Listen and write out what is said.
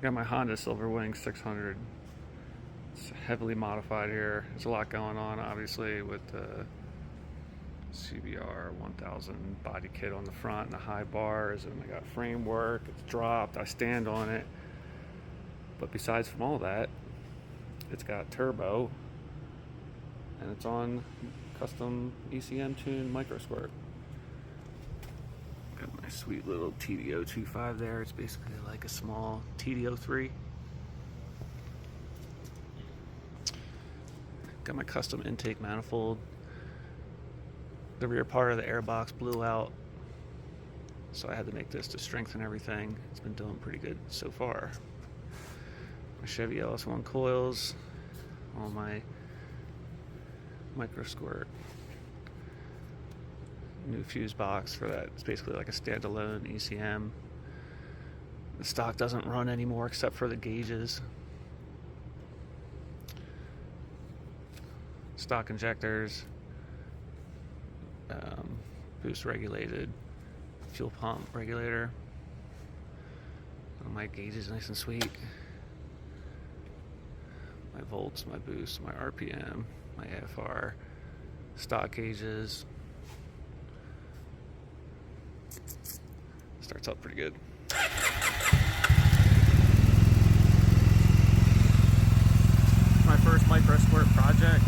Got my Honda Silverwing 600. It's heavily modified here. There's a lot going on, obviously, with the CBR 1000 body kit on the front and the high bars, and I got framework. It's dropped. I stand on it. But besides from all that, it's got turbo, and it's on custom ECM tuned micro squirt. Got my sweet little TD025 there. It's basically like a small TD03. Got my custom intake manifold. The rear part of the airbox blew out, so I had to make this to strengthen everything. It's been doing pretty good so far. My Chevy LS1 coils, all my micro squirt. New fuse box for that. It's basically like a standalone ECM. The stock doesn't run anymore except for the gauges. Stock injectors, boost regulated, fuel pump regulator. All my gauges nice and sweet. My volts, my boost, my RPM, my AFR, stock gauges. Starts out pretty good. My first micro squirt project.